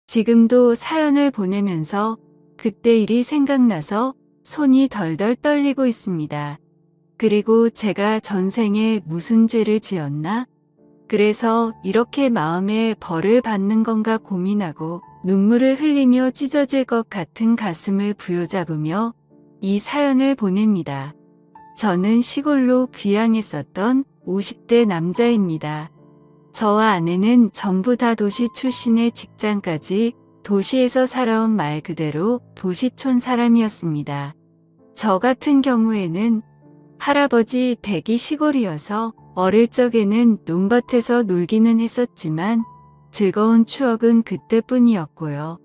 지금도 사연을 보내면서 그때 일이 생각나서 손이 덜덜 떨리고 있습니다. 그리고 제가 전생에 무슨 죄를 지었나? 그래서 이렇게 마음에 벌을 받는 건가 고민하고 눈물을 흘리며 찢어질 것 같은 가슴을 부여잡으며 이 사연을 보냅니다. 저는 시골로 귀향했었던 50대 남자입니다. 저와 아내는 전부 다 도시 출신의 직장까지 도시에서 살아온 말 그대로 도시촌 사람이었습니다. 저 같은 경우에는 할아버지 댁이 시골이어서 어릴 적에는 논밭에서 놀기는 했었지만 즐거운 추억은 그때뿐이었고요.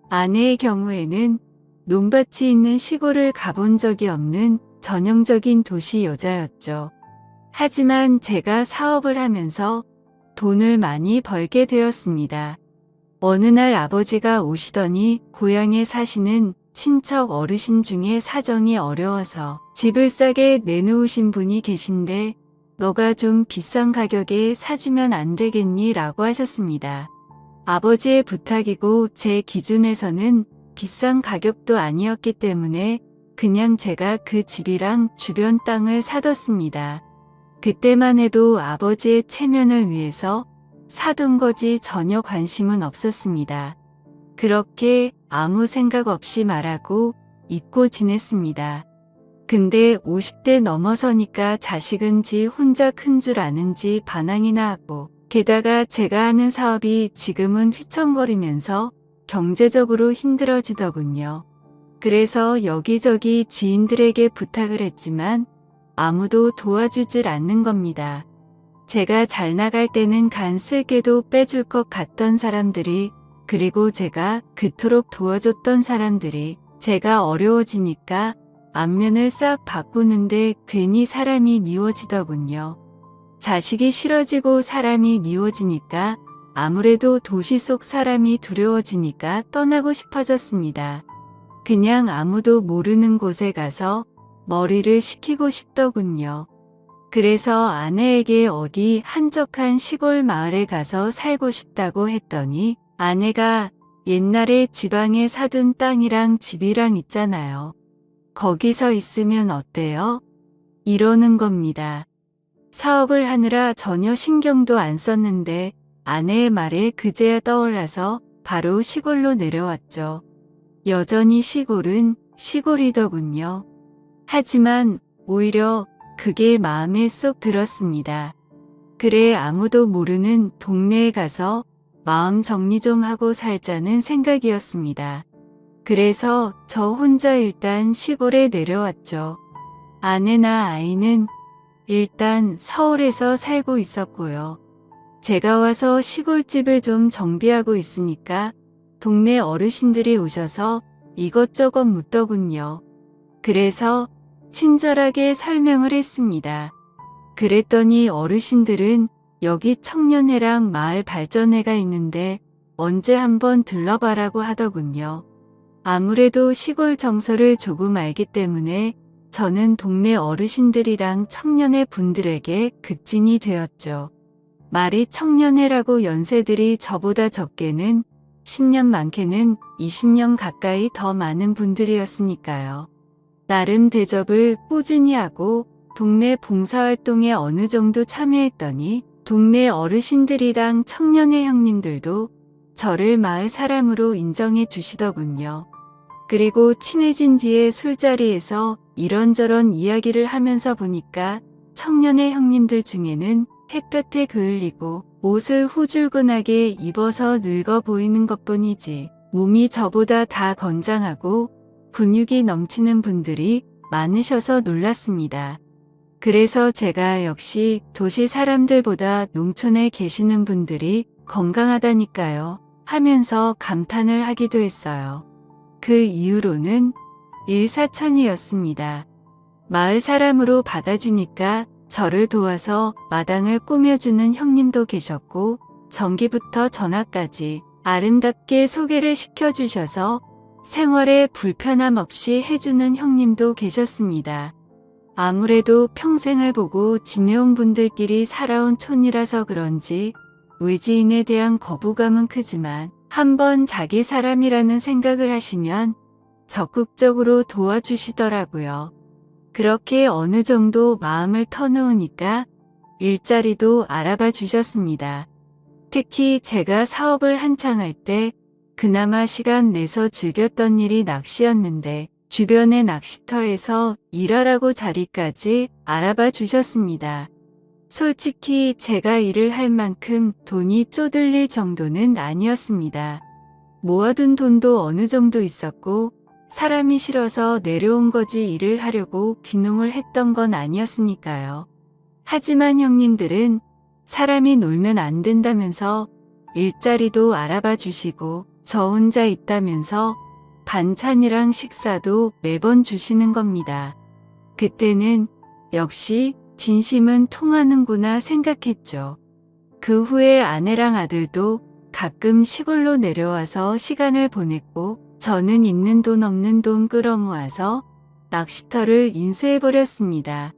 아내의 경우에는 논밭이 있는 시골을 가본 적이 없는 전형적인 도시 여자였죠. 하지만 제가 사업을 하면서 돈을 많이 벌게 되었습니다. 어느 날 아버지가 오시더니 고향에 사시는 친척 어르신 중에 사정이 어려워서 집을 싸게 내놓으신 분이 계신데 너가 좀 비싼 가격에 사주면 안 되겠니? 라고 하셨습니다. 아버지의 부탁이고 제 기준에서는 비싼 가격도 아니었기 때문에 그냥 제가 그 집이랑 주변 땅을 사뒀습니다. 그때만 해도 아버지의 체면을 위해서 사둔 거지 전혀 관심은 없었습니다. 그렇게 아무 생각 없이 말하고 잊고 지냈습니다. 근데 50대 넘어서니까 자식은지 혼자 큰 줄 아는지 반항이나 하고 게다가 제가 하는 사업이 지금은 휘청거리면서 경제적으로 힘들어지더군요. 그래서 여기저기 지인들에게 부탁을 했지만 아무도 도와주질 않는 겁니다. 제가 잘 나갈 때는 간 쓸개도 빼줄 것 같던 사람들이 그리고 제가 그토록 도와줬던 사람들이 제가 어려워지니까 안면을 싹 바꾸는데 괜히 사람이 미워지더군요. 자식이 싫어지고 사람이 미워지니까 아무래도 도시 속 사람이 두려워지니까 떠나고 싶어졌습니다. 그냥 아무도 모르는 곳에 가서 머리를 식히고 싶더군요. 그래서 아내에게 어디 한적한 시골 마을에 가서 살고 싶다고 했더니 아내가 옛날에 지방에 사둔 땅이랑 집이랑 있잖아요. 거기서 있으면 어때요? 이러는 겁니다. 사업을 하느라 전혀 신경도 안 썼는데 아내의 말에 그제야 떠올라서 바로 시골로 내려왔죠. 여전히 시골은 시골이더군요. 하지만 오히려 그게 마음에 쏙 들었습니다. 그래 아무도 모르는 동네에 가서 마음 정리 좀 하고 살자는 생각이었습니다. 그래서 저 혼자 일단 시골에 내려왔죠. 아내나 아이는 일단 서울에서 살고 있었고요. 제가 와서 시골집을 좀 정비하고 있으니까 동네 어르신들이 오셔서 이것저것 묻더군요. 그래서 친절하게 설명을 했습니다. 그랬더니 어르신들은 여기 청년회랑 마을 발전회가 있는데 언제 한번 들러봐라고 하더군요. 아무래도 시골 정서를 조금 알기 때문에 저는 동네 어르신들이랑 청년회 분들에게 급진이 되었죠. 말이 청년회라고 연세들이 저보다 적게는 10년 많게는 20년 가까이 더 많은 분들이었으니까요. 나름 대접을 꾸준히 하고 동네 봉사활동에 어느 정도 참여했더니 동네 어르신들이랑 청년회 형님들도 저를 마을 사람으로 인정해 주시더군요. 그리고 친해진 뒤에 술자리에서 이런저런 이야기를 하면서 보니까 청년회 형님들 중에는 햇볕에 그을리고 옷을 후줄근하게 입어서 늙어 보이는 것뿐이지 몸이 저보다 다 건장하고 근육이 넘치는 분들이 많으셔서 놀랐습니다. 그래서 제가 역시 도시 사람들보다 농촌에 계시는 분들이 건강하다니까요 하면서 감탄을 하기도 했어요. 그 이후로는 일사천리였습니다. 마을 사람으로 받아주니까 저를 도와서 마당을 꾸며주는 형님도 계셨고 전기부터 전화까지 아름답게 소개를 시켜주셔서 생활에 불편함 없이 해주는 형님도 계셨습니다. 아무래도 평생을 보고 지내온 분들끼리 살아온 촌이라서 그런지 외지인에 대한 거부감은 크지만 한번 자기 사람이라는 생각을 하시면 적극적으로 도와주시더라고요. 그렇게 어느 정도 마음을 터놓으니까 일자리도 알아봐 주셨습니다. 특히 제가 사업을 한창 할 때 그나마 시간 내서 즐겼던 일이 낚시였는데 주변의 낚시터에서 일하라고 자리까지 알아봐 주셨습니다. 솔직히 제가 일을 할 만큼 돈이 쪼들릴 정도는 아니었습니다. 모아둔 돈도 어느 정도 있었고 사람이 싫어서 내려온 거지 일을 하려고 귀농을 했던 건 아니었으니까요. 하지만 형님들은 사람이 놀면 안 된다면서 일자리도 알아봐 주시고 저 혼자 있다면서 반찬이랑 식사도 매번 주시는 겁니다. 그때는 역시 진심은 통하는구나 생각했죠. 그 후에 아내랑 아들도 가끔 시골로 내려와서 시간을 보냈고 저는 있는 돈 없는 돈 끌어모아서 낚시터를 인수해버렸습니다.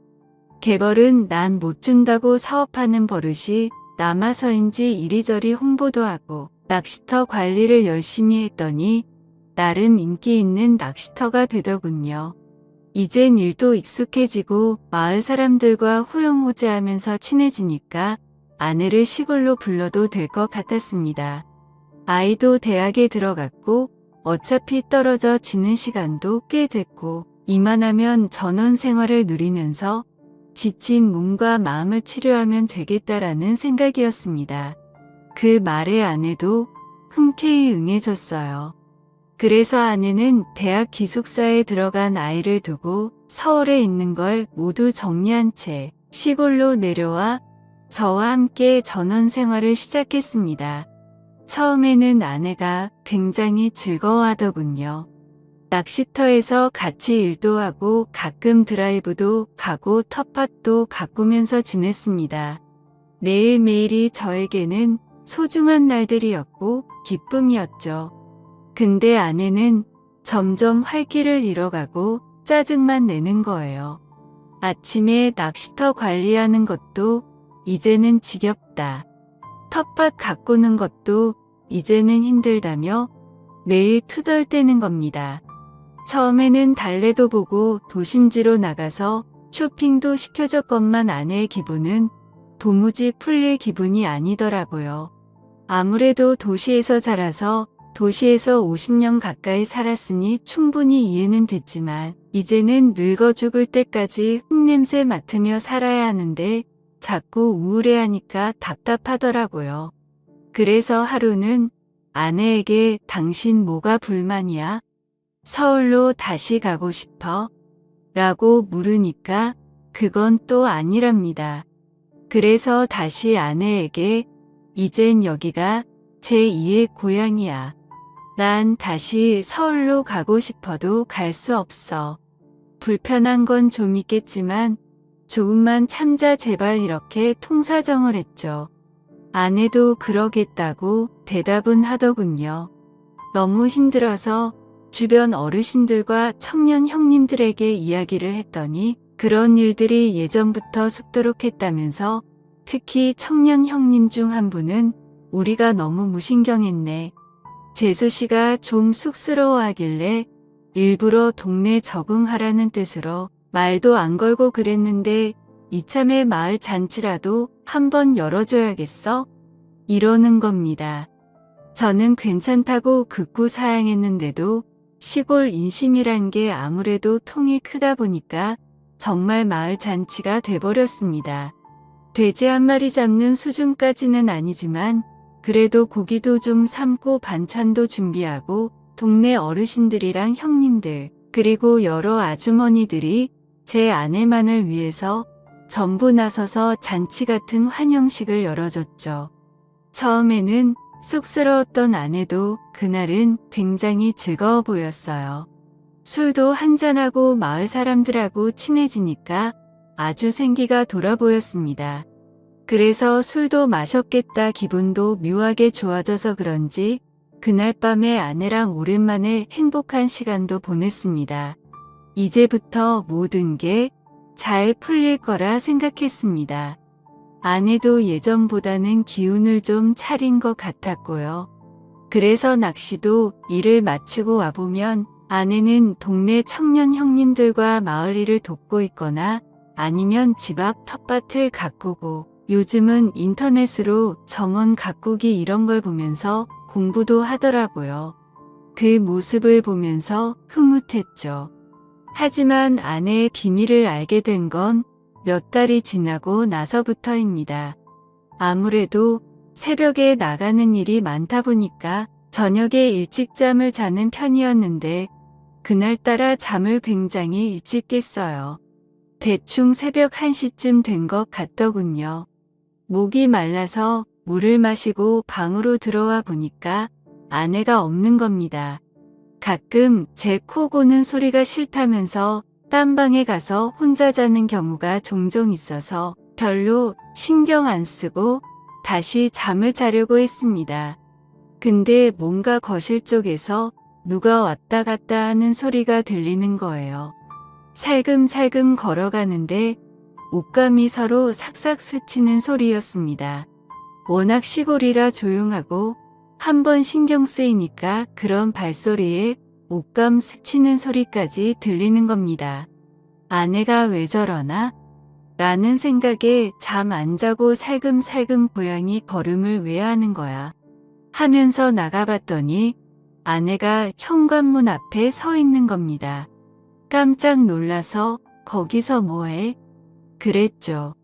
개벌은 난 못 준다고 사업하는 버릇이 남아서인지 이리저리 홍보도 하고 낚시터 관리를 열심히 했더니 나름 인기 있는 낚시터가 되더군요. 이젠 일도 익숙해지고 마을 사람들과 호영호재하면서 친해지니까 아내를 시골로 불러도 될 것 같았습니다. 아이도 대학에 들어갔고 어차피 떨어져 지는 시간도 꽤 됐고 이만하면 전원 생활을 누리면서 지친 몸과 마음을 치료하면 되겠다라는 생각이었습니다. 그 말에 아내도 흔쾌히 응해줬어요. 그래서 아내는 대학 기숙사에 들어간 아이를 두고 서울에 있는 걸 모두 정리한 채 시골로 내려와 저와 함께 전원 생활을 시작했습니다. 처음에는 아내가 굉장히 즐거워하더군요. 낚시터에서 같이 일도 하고 가끔 드라이브도 가고 텃밭도 가꾸면서 지냈습니다. 매일매일이 저에게는 소중한 날들이었고 기쁨이었죠. 근데 아내는 점점 활기를 잃어가고 짜증만 내는 거예요. 아침에 낚시터 관리하는 것도 이제는 지겹다. 텃밭 가꾸는 것도 이제는 힘들다며 매일 투덜대는 겁니다. 처음에는 달래도 보고 도심지로 나가서 쇼핑도 시켜줬건만 아내의 기분은 도무지 풀릴 기분이 아니더라고요. 아무래도 도시에서 자라서 도시에서 50년 가까이 살았으니 충분히 이해는 됐지만 이제는 늙어 죽을 때까지 흙냄새 맡으며 살아야 하는데 자꾸 우울해하니까 답답하더라고요. 그래서 하루는 아내에게 당신 뭐가 불만이야? 서울로 다시 가고 싶어? 라고 물으니까 그건 또 아니랍니다. 그래서 다시 아내에게 이젠 여기가 제2의 고향이야. 난 다시 서울로 가고 싶어도 갈 수 없어. 불편한 건 좀 있겠지만 조금만 참자 제발 이렇게 통사정을 했죠. 아내도 그러겠다고 대답은 하더군요. 너무 힘들어서 주변 어르신들과 청년 형님들에게 이야기를 했더니 그런 일들이 예전부터 습도록했다면서 특히 청년 형님 중 한 분은 우리가 너무 무신경했네. 재수 씨가 좀 쑥스러워하길래 일부러 동네 적응하라는 뜻으로 말도 안 걸고 그랬는데 이참에 마을 잔치라도 한번 열어줘야겠어? 이러는 겁니다. 저는 괜찮다고 극구 사양했는데도 시골 인심이란 게 아무래도 통이 크다 보니까 정말 마을 잔치가 돼버렸습니다. 돼지 한 마리 잡는 수준까지는 아니지만 그래도 고기도 좀 삶고 반찬도 준비하고 동네 어르신들이랑 형님들 그리고 여러 아주머니들이 제 아내만을 위해서 전부 나서서 잔치 같은 환영식을 열어줬죠. 처음에는 쑥스러웠던 아내도 그날은 굉장히 즐거워 보였어요. 술도 한잔하고 마을 사람들하고 친해지니까 아주 생기가 돌아 보였습니다. 그래서 술도 마셨겠다 기분도 묘하게 좋아져서 그런지 그날 밤에 아내랑 오랜만에 행복한 시간도 보냈습니다. 이제부터 모든 게 잘 풀릴 거라 생각했습니다. 아내도 예전보다는 기운을 좀 차린 것 같았고요. 그래서 낚시도 일을 마치고 와보면 아내는 동네 청년 형님들과 마을 일을 돕고 있거나 아니면 집 앞 텃밭을 가꾸고 요즘은 인터넷으로 정원 가꾸기 이런 걸 보면서 공부도 하더라고요. 그 모습을 보면서 흐뭇했죠. 하지만 아내의 비밀을 알게 된 건 몇 달이 지나고 나서부터입니다. 아무래도 새벽에 나가는 일이 많다 보니까 저녁에 일찍 잠을 자는 편이었는데 그날따라 잠을 굉장히 일찍 깼어요. 대충 새벽 1시쯤 된 것 같더군요. 목이 말라서 물을 마시고 방으로 들어와 보니까 아내가 없는 겁니다. 가끔 제 코 고는 소리가 싫다면서 딴 방에 가서 혼자 자는 경우가 종종 있어서 별로 신경 안 쓰고 다시 잠을 자려고 했습니다. 근데 뭔가 거실 쪽에서 누가 왔다 갔다 하는 소리가 들리는 거예요. 살금살금 걸어가는데 옷감이 서로 삭삭 스치는 소리였습니다. 워낙 시골이라 조용하고 한번 신경 쓰이니까 그런 발소리에 옷감 스치는 소리까지 들리는 겁니다. 아내가 왜 저러나? 라는 생각에 잠 안 자고 살금살금 고양이 걸음을 왜 하는 거야? 하면서 나가봤더니 아내가 현관문 앞에 서 있는 겁니다. 깜짝 놀라서 거기서 뭐해? 그랬죠.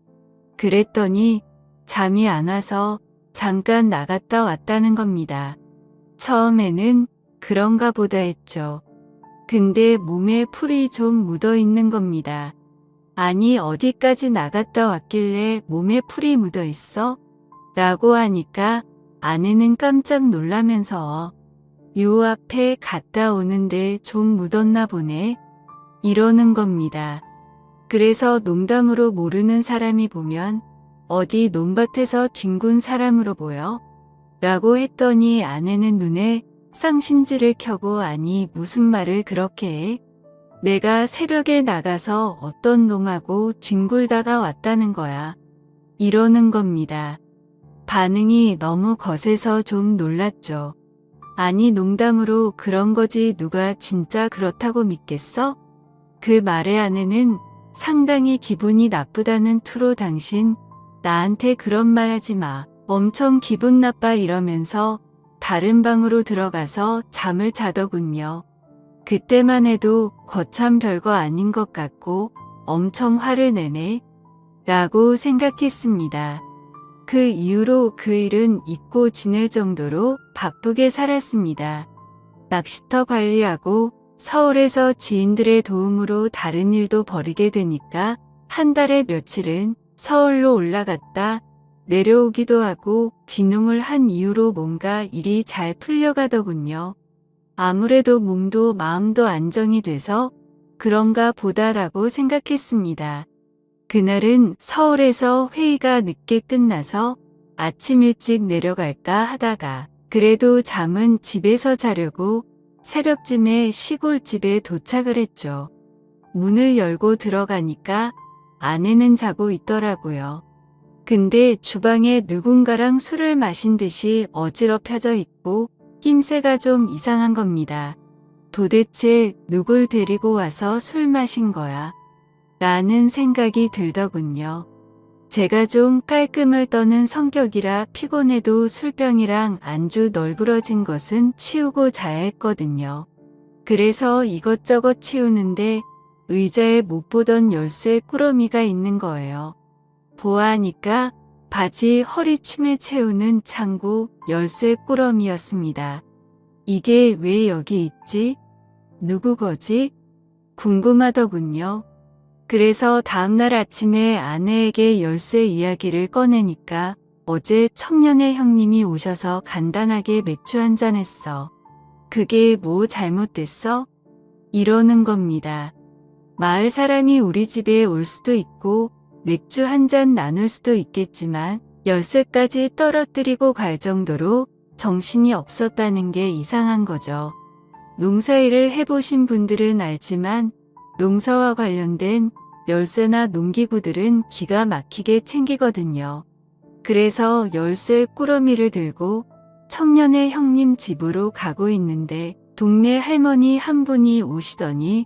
그랬더니 잠이 안 와서 잠깐 나갔다 왔다는 겁니다. 처음에는 그런가 보다 했죠. 근데 몸에 풀이 좀 묻어 있는 겁니다. 아니 어디까지 나갔다 왔길래 몸에 풀이 묻어 있어? 라고 하니까 아내는 깜짝 놀라면서 요 앞에 갔다 오는데 좀 묻었나 보네. 이러는 겁니다. 그래서 농담으로 모르는 사람이 보면 어디 논밭에서 뒹군 사람으로 보여? 라고 했더니 아내는 눈에 쌍심지를 켜고 아니 무슨 말을 그렇게 해? 내가 새벽에 나가서 어떤 놈하고 뒹굴다가 왔다는 거야. 이러는 겁니다. 반응이 너무 거세서 좀 놀랐죠. 아니 농담으로 그런 거지 누가 진짜 그렇다고 믿겠어? 그 말에 아내는 상당히 기분이 나쁘다는 투로 당신 나한테 그런 말 하지 마. 엄청 기분 나빠 이러면서 다른 방으로 들어가서 잠을 자더군요. 그때만 해도 거참 별거 아닌 것 같고 엄청 화를 내네 라고 생각했습니다. 그 이후로 그 일은 잊고 지낼 정도로 바쁘게 살았습니다. 낚시터 관리하고 서울에서 지인들의 도움으로 다른 일도 벌이게 되니까 한 달에 며칠은 서울로 올라갔다 내려오기도 하고 귀농을 한 이후로 뭔가 일이 잘 풀려가더군요. 아무래도 몸도 마음도 안정이 돼서 그런가 보다라고 생각했습니다. 그날은 서울에서 회의가 늦게 끝나서 아침 일찍 내려갈까 하다가 그래도 잠은 집에서 자려고 새벽쯤에 시골집에 도착을 했죠. 문을 열고 들어가니까 아내는 자고 있더라고요. 근데 주방에 누군가랑 술을 마신 듯이 어지럽혀져 있고 힘새가 좀 이상한 겁니다. 도대체 누굴 데리고 와서 술 마신 거야? 라는 생각이 들더군요. 제가 좀 깔끔을 떠는 성격이라 피곤해도 술병이랑 안주 널브러진 것은 치우고 자야 했거든요. 그래서 이것저것 치우는데 의자에 못 보던 열쇠 꾸러미가 있는 거예요. 보아하니까 바지 허리춤에 채우는 창고 열쇠 꾸러미였습니다. 이게 왜 여기 있지? 누구 거지? 궁금하더군요. 그래서 다음날 아침에 아내에게 열쇠 이야기를 꺼내니까 어제 청년의 형님이 오셔서 간단하게 맥주 한잔 했어. 그게 뭐 잘못됐어? 이러는 겁니다. 마을 사람이 우리 집에 올 수도 있고 맥주 한잔 나눌 수도 있겠지만 열쇠까지 떨어뜨리고 갈 정도로 정신이 없었다는 게 이상한 거죠. 농사일을 해보신 분들은 알지만 농사와 관련된 열쇠나 농기구들은 기가 막히게 챙기거든요. 그래서 열쇠 꾸러미를 들고 청년의 형님 집으로 가고 있는데 동네 할머니 한 분이 오시더니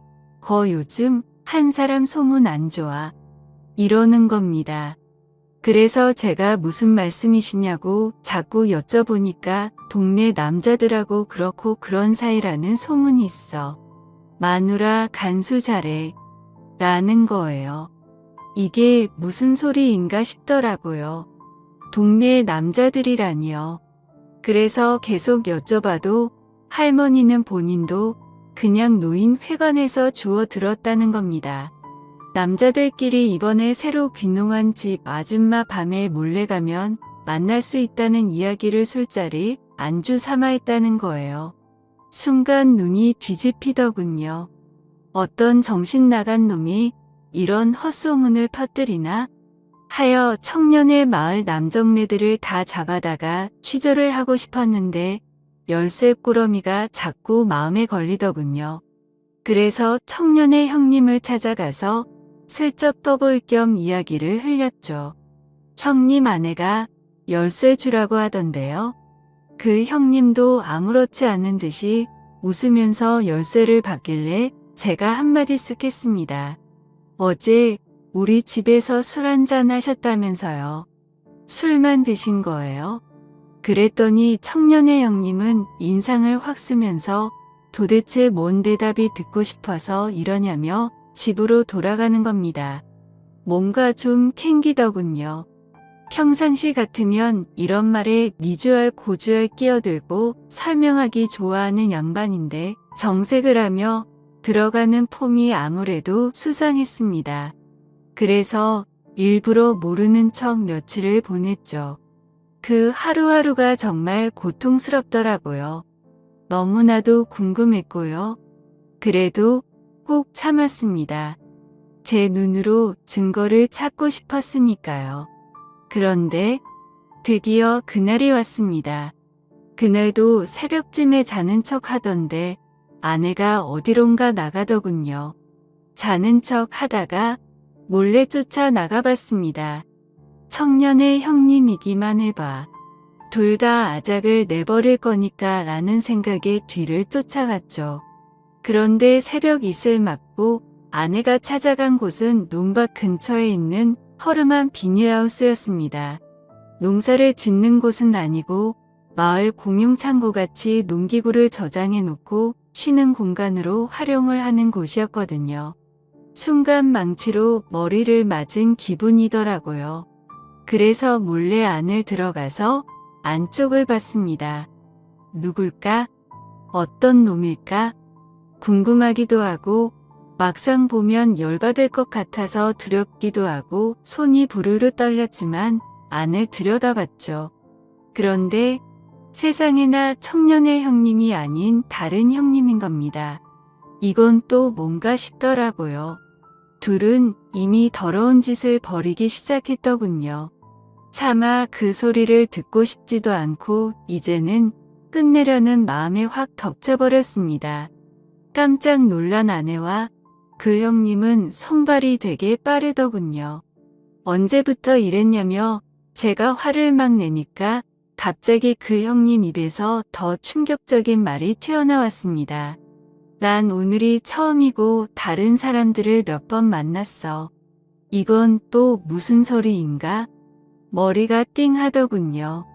요즘 한 사람 소문 안 좋아 이러는 겁니다. 그래서 제가 무슨 말씀이시냐고 자꾸 여쭤보니까 동네 남자들하고 그렇고 그런 사이라는 소문이 있어. 마누라 간수 잘해 라는 거예요. 이게 무슨 소리인가 싶더라고요. 동네 남자들이라니요. 그래서 계속 여쭤봐도 할머니는 본인도 그냥 노인회관에서 주워 들었다는 겁니다. 남자들끼리 이번에 새로 귀농한 집 아줌마 밤에 몰래 가면 만날 수 있다는 이야기를 술자리 안주 삼아 했다는 거예요. 순간 눈이 뒤집히더군요. 어떤 정신 나간 놈이 이런 헛소문을 퍼뜨리나 하여 청년의 마을 남정네들을 다 잡아다가 취조를 하고 싶었는데 열쇠꾸러미가 자꾸 마음에 걸리더군요. 그래서 청년의 형님을 찾아가서 슬쩍 떠볼 겸 이야기를 흘렸죠. 형님 아내가 열쇠 주라고 하던데요. 그 형님도 아무렇지 않은 듯이 웃으면서 열쇠를 받길래 제가 한마디 쓱 했습니다. 어제 우리 집에서 술 한잔 하셨다면서요. 술만 드신 거예요? 그랬더니 청년의 형님은 인상을 확 쓰면서 도대체 뭔 대답이 듣고 싶어서 이러냐며 집으로 돌아가는 겁니다. 뭔가 좀 캥기더군요. 평상시 같으면 이런 말에 미주얼 고주얼 끼어들고 설명하기 좋아하는 양반인데 정색을 하며 들어가는 폼이 아무래도 수상했습니다. 그래서 일부러 모르는 척 며칠을 보냈죠. 그 하루하루가 정말 고통스럽더라고요. 너무나도 궁금했고요. 그래도 꼭 참았습니다. 제 눈으로 증거를 찾고 싶었으니까요. 그런데 드디어 그날이 왔습니다. 그날도 새벽쯤에 자는 척 하던데 아내가 어디론가 나가더군요. 자는 척 하다가 몰래 쫓아 나가봤습니다. 청년의 형님이기만 해봐. 둘 다 아작을 내버릴 거니까 라는 생각에 뒤를 쫓아갔죠. 그런데 새벽 이슬 맞고 아내가 찾아간 곳은 논밭 근처에 있는 허름한 비닐하우스였습니다. 농사를 짓는 곳은 아니고 마을 공용창고같이 농기구를 저장해 놓고 쉬는 공간으로 활용을 하는 곳이었거든요. 순간 망치로 머리를 맞은 기분이더라고요. 그래서 몰래 안을 들어가서 안쪽을 봤습니다. 누굴까? 어떤 놈일까? 궁금하기도 하고 막상 보면 열받을 것 같아서 두렵기도 하고 손이 부르르 떨렸지만 안을 들여다봤죠. 그런데 세상에나 청년의 형님이 아닌 다른 형님인 겁니다. 이건 또 뭔가 싶더라고요. 둘은 이미 더러운 짓을 벌이기 시작했더군요. 차마 그 소리를 듣고 싶지도 않고 이제는 끝내려는 마음에 확 덮쳐버렸습니다. 깜짝 놀란 아내와 그 형님은 손발이 되게 빠르더군요. 언제부터 이랬냐며 제가 화를 막 내니까 갑자기 그 형님 입에서 더 충격적인 말이 튀어나왔습니다. 난 오늘이 처음이고 다른 사람들을 몇 번 만났어. 이건 또 무슨 소리인가? 머리가 띵 하더군요.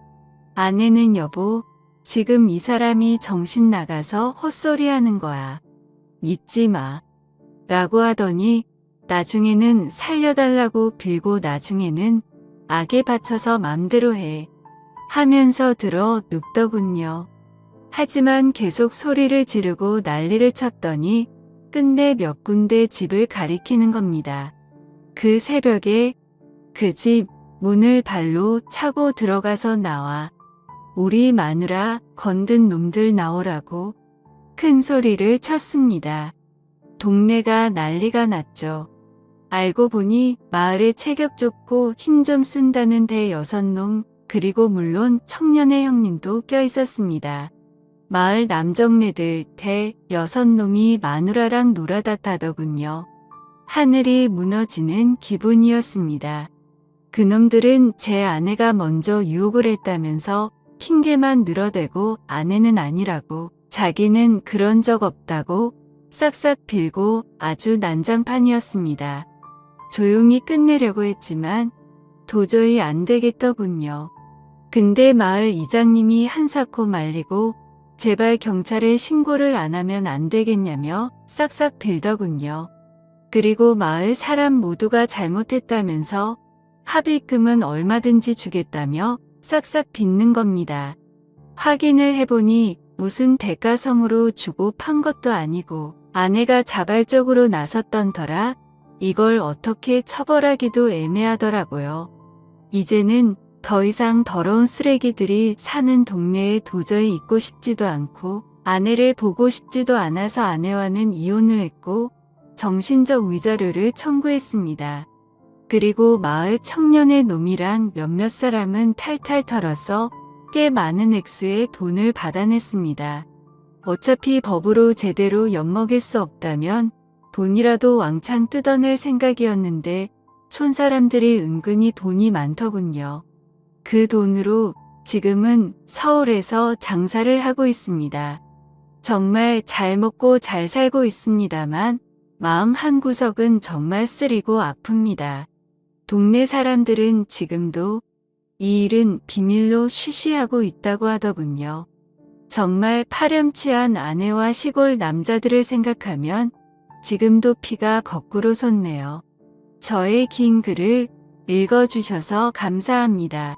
아내는 여보, 지금 이 사람이 정신 나가서 헛소리 하는 거야. 믿지 마. 라고 하더니 나중에는 살려달라고 빌고 나중에는 악에 바쳐서 맘대로 해. 하면서 들어 눕더군요. 하지만 계속 소리를 지르고 난리를 쳤더니 끝내 몇 군데 집을 가리키는 겁니다. 그 새벽에 그 집 문을 발로 차고 들어가서 나와 우리 마누라 건든 놈들 나오라고 큰 소리를 쳤습니다. 동네가 난리가 났죠. 알고 보니 마을에 체격 좋고 힘 좀 쓴다는 대여섯 놈 그리고 물론 청년의 형님도 껴있었습니다. 마을 남정네들 대여섯 놈이 마누라랑 놀아다타더군요. 하늘이 무너지는 기분이었습니다. 그놈들은 제 아내가 먼저 유혹을 했다면서 핑계만 늘어대고 아내는 아니라고, 자기는 그런 적 없다고 싹싹 빌고 아주 난장판이었습니다. 조용히 끝내려고 했지만 도저히 안 되겠더군요. 근데 마을 이장님이 한사코 말리고 제발 경찰에 신고를 안 하면 안 되겠냐며 싹싹 빌더군요. 그리고 마을 사람 모두가 잘못했다면서 합의금은 얼마든지 주겠다며 싹싹 빚는 겁니다. 확인을 해보니 무슨 대가성으로 주고 판 것도 아니고 아내가 자발적으로 나섰던 터라 이걸 어떻게 처벌하기도 애매하더라고요. 이제는 더 이상 더러운 쓰레기들이 사는 동네에 도저히 있고 싶지도 않고 아내를 보고 싶지도 않아서 아내와는 이혼을 했고 정신적 위자료를 청구했습니다. 그리고 마을 청년의 놈이랑 몇몇 사람은 탈탈 털어서 꽤 많은 액수의 돈을 받아냈습니다. 어차피 법으로 제대로 엿먹일 수 없다면 돈이라도 왕창 뜯어낼 생각이었는데 촌사람들이 은근히 돈이 많더군요. 그 돈으로 지금은 서울에서 장사를 하고 있습니다. 정말 잘 먹고 잘 살고 있습니다만 마음 한구석은 정말 쓰리고 아픕니다. 동네 사람들은 지금도 이 일은 비밀로 쉬쉬하고 있다고 하더군요. 정말 파렴치한 아내와 시골 남자들을 생각하면 지금도 피가 거꾸로 솟네요. 저의 긴 글을 읽어주셔서 감사합니다.